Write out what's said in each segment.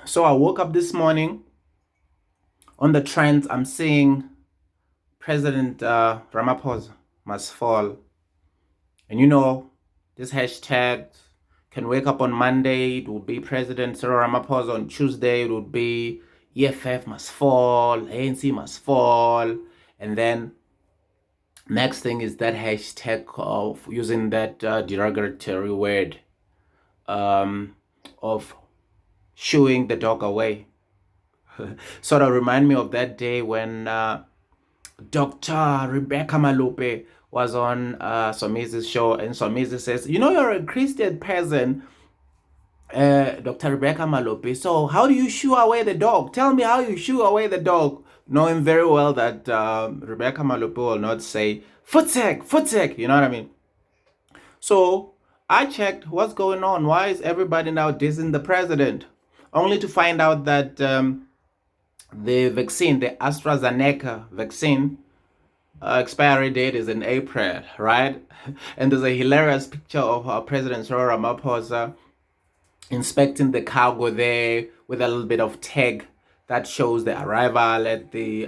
So I woke up this morning on the trends. I'm seeing President Ramaphosa must fall. And this hashtag can wake up on Monday, it would be President Cyril Ramaphosa. On Tuesday, it would be EFF must fall, ANC must fall. And then next thing is that hashtag of using that derogatory word of shooing the dog away. Sort of remind me of that day when Dr. Rebecca Malope was on Somizi's show, and Somizi says, you're a Christian person, Dr. Rebecca Malope, so how do you shoo away the dog? Tell me how you shoo away the dog. Knowing very well that Rebecca Malope will not say, footsec, you know what I mean? So I checked what's going on. Why is everybody now dissing the president? Only to find out that the vaccine, the AstraZeneca vaccine, expiry date is in April, right? And there's a hilarious picture of President Cyril Ramaphosa inspecting the cargo there with a little bit of tag that shows the arrival at the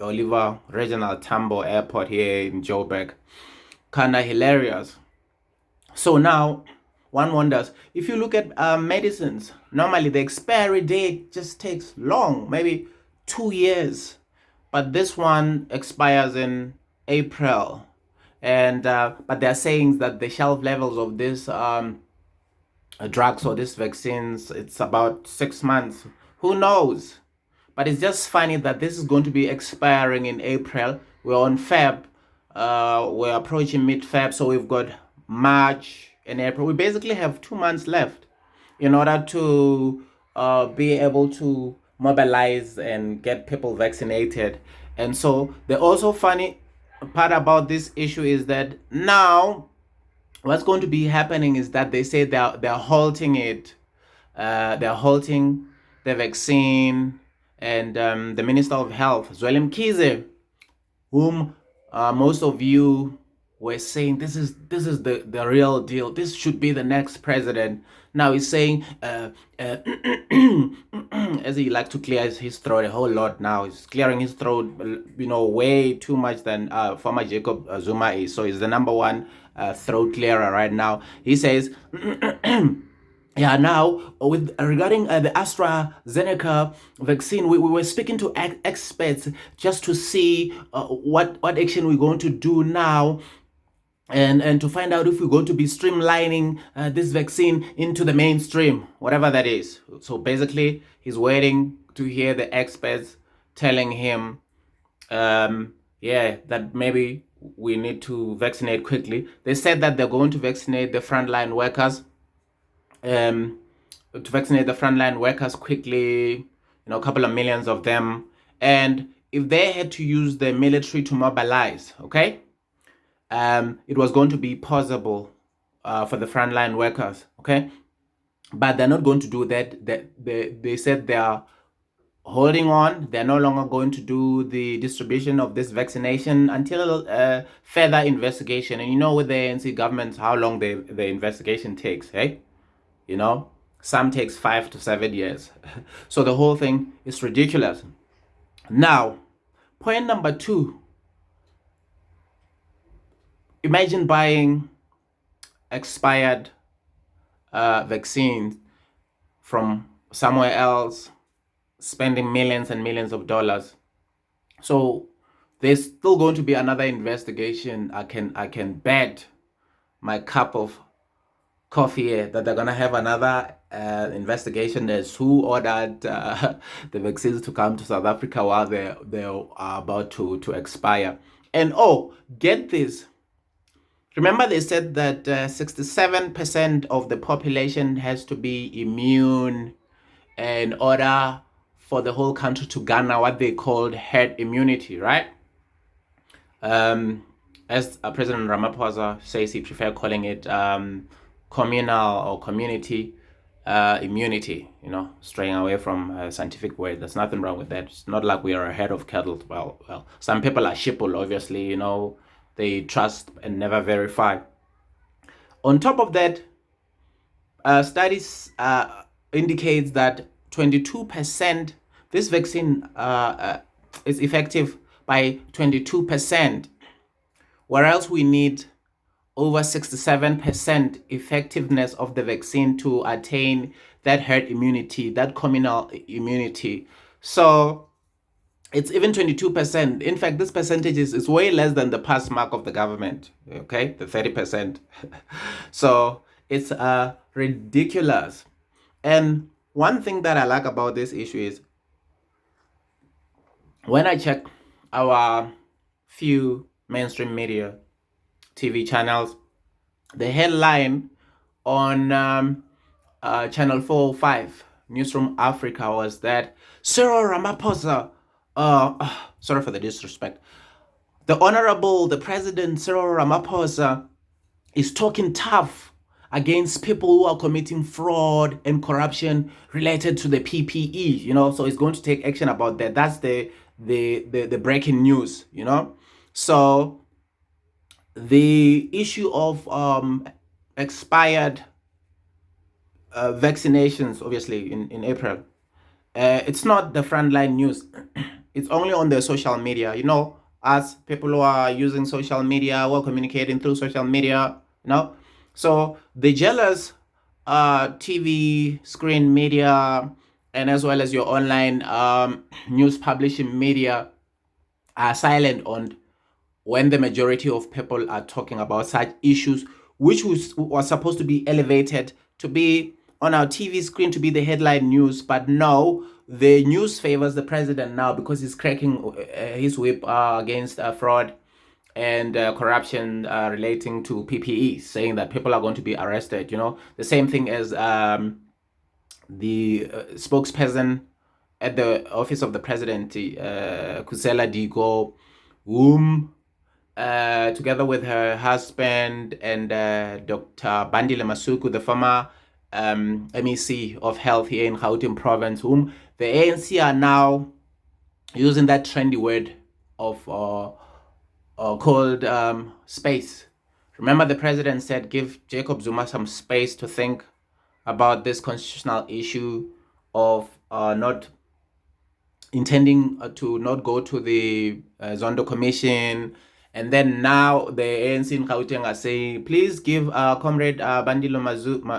Oliver Regional Tambo Airport here in Joburg. Kinda hilarious. So now one wonders, if you look at medicines, normally the expiry date just takes long, maybe 2 years. But this one expires in April. And but they're saying that the shelf levels of this drugs or these vaccines, it's about 6 months. Who knows? But it's just funny that this is going to be expiring in April. We're on Feb. We're approaching mid-Feb, so we've got March and April. We basically have 2 months left in order to be able to mobilize and get people vaccinated. And so the also funny part about this issue is that now what's going to be happening is that they say they're halting it. They're halting the vaccine, and the Minister of Health, Zweli Mkhize, whom most of you were saying this is the real deal. This should be the next president. Now he's saying, as he likes to clear his throat a whole lot now. He's clearing his throat, way too much than former Jacob Zuma is. So he's the number one throat clearer right now. He says, yeah, now with regarding the AstraZeneca vaccine, we were speaking to experts just to see what action we're going to do now, and to find out if we're going to be streamlining this vaccine into the mainstream, whatever that is. So basically, he's waiting to hear the experts telling him, that maybe we need to vaccinate quickly. They said that they're going to vaccinate the frontline workers. Quickly, a couple of millions of them. And if they had to use the military to mobilize, okay, it was going to be possible for the frontline workers, okay? But they're not going to do that. They said they are holding on. They're no longer going to do the distribution of this vaccination until further investigation. And with the ANC government, how long the investigation takes, hey? Some takes 5 to 7 years. So the whole thing is ridiculous. Now, point number 2. Imagine buying expired vaccines from somewhere else, spending millions and millions of dollars. So there's still going to be another investigation. I can bet my cup of coffee here that they're gonna have another investigation as who ordered the vaccines to come to South Africa while they are about to expire. And get this. Remember they said that 67% of the population has to be immune in order for the whole country to garner what they called herd immunity, right? As President Ramaphosa says, he prefers calling it communal or community immunity, straying away from a scientific word. There's nothing wrong with that. It's not like we are a herd of cattle. Well, some people are sheeple, obviously, they trust and never verify. On top of that, studies indicates that 22%, this vaccine is effective by 22%, whereas we need over 67% effectiveness of the vaccine to attain that herd immunity, that communal immunity. So it's even 22%. In fact, this percentage is way less than the pass mark of the government, okay, the 30%. So it's ridiculous. And one thing that I like about this issue is when I check our few mainstream media, TV channels, the headline on Channel 405, Newsroom Africa, was that Cyril Ramaphosa, sorry for the disrespect, the President Cyril Ramaphosa is talking tough against people who are committing fraud and corruption related to the PPE, so he's going to take action about that. That's the breaking news, So the issue of expired vaccinations, obviously in April, it's not the frontline news. It's only on the social media, us people who are using social media, who are communicating through social media, So the jealous TV screen media, and as well as your online news publishing media, are silent on when the majority of people are talking about such issues, which was supposed to be elevated to be on our TV screen, to be the headline news. But no, the news favors the president now because he's cracking his whip against fraud and corruption relating to PPE, saying that people are going to be arrested. The same thing as the spokesperson at the office of the president, Kusela Digo, whom together with her husband and Dr. Bandile Masuku, the former MEC of Health here in Gauteng province, whom the ANC are now using that trendy word of called space. Remember, the president said, give Jacob Zuma some space to think about this constitutional issue of not intending to not go to the Zondo Commission. And then now the ANC in Gauteng are saying, please give Comrade Bandilo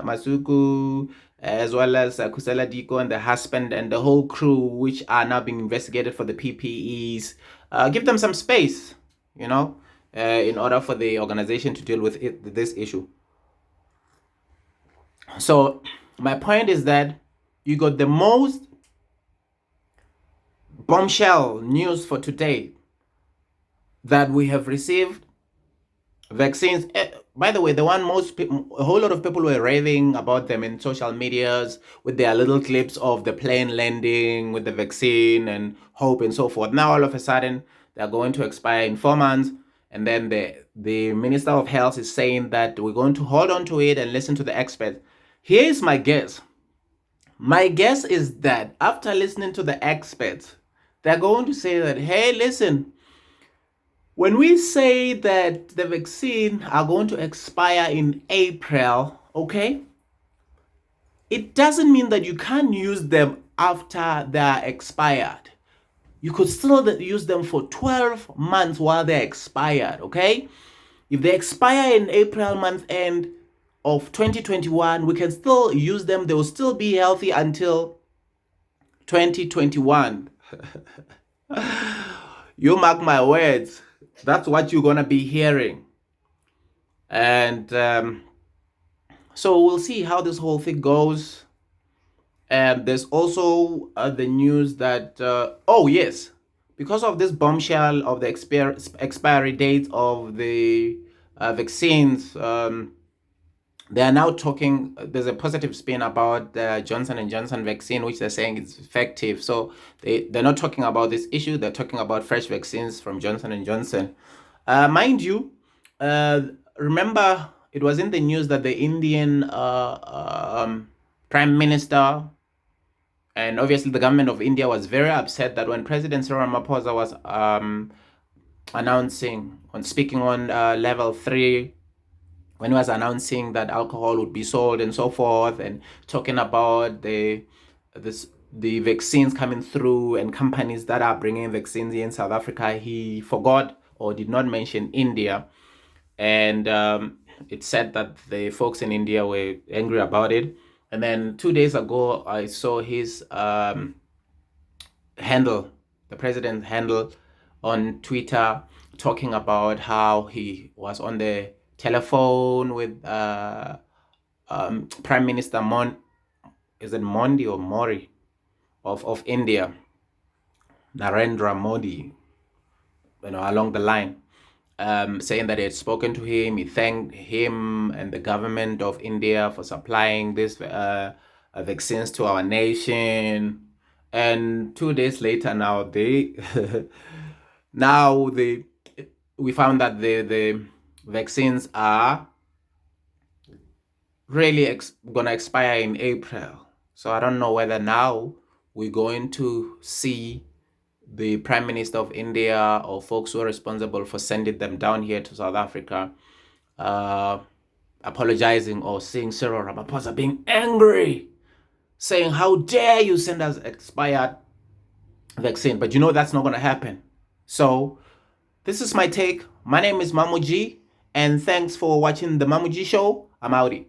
Masuku, as well as Kusela Diko and the husband and the whole crew, which are now being investigated for the PPEs, give them some space, in order for the organization to deal with this issue. So my point is that you got the most bombshell news for today, that we have received vaccines. By the way, the one a whole lot of people were raving about them in social medias with their little clips of the plane landing with the vaccine and hope and so forth. Now all of a sudden they're going to expire in 4 months, and then the Minister of Health is saying that we're going to hold on to it and listen to the experts. Here's my guess. My guess is that after listening to the experts, they're going to say that, hey, listen, when we say that the vaccine are going to expire in April, okay, it doesn't mean that you can't use them after they're expired. You could still use them for 12 months while they're expired, okay? If they expire in April month end of 2021, we can still use them. They will still be healthy until 2021. You mark my words. That's what you're going to be hearing. And so we'll see how this whole thing goes. And there's also the news that, oh yes, because of this bombshell of the expiry date of the vaccines, they are now talking, there's a positive spin about the Johnson & Johnson vaccine, which they're saying is effective. So they're not talking about this issue. They're talking about fresh vaccines from Johnson & Johnson. Mind you, remember, it was in the news that the Indian Prime Minister and obviously the government of India was very upset that when President Cyril Ramaphosa was speaking on level 3 when he was announcing that alcohol would be sold and so forth, and talking about the vaccines coming through and companies that are bringing vaccines in South Africa, he forgot or did not mention India. And it said that the folks in India were angry about it. And then 2 days ago, I saw his handle, the president's handle on Twitter, talking about how he was on the telephone with Prime Minister is it Modi or Mori of India, Narendra Modi, along the line, saying that he had spoken to him. He thanked him and the government of India for supplying this vaccines to our nation. And 2 days later, now we found that the vaccines are really gonna expire in April. So I don't know whether now we're going to see the Prime Minister of India or folks who are responsible for sending them down here to South Africa apologizing, or seeing Cyril Ramaphosa being angry, saying, how dare you send us expired vaccine? But that's not going to happen. So this is my take. My name is Mamuji, and thanks for watching the Mamuji Show. I'm outie.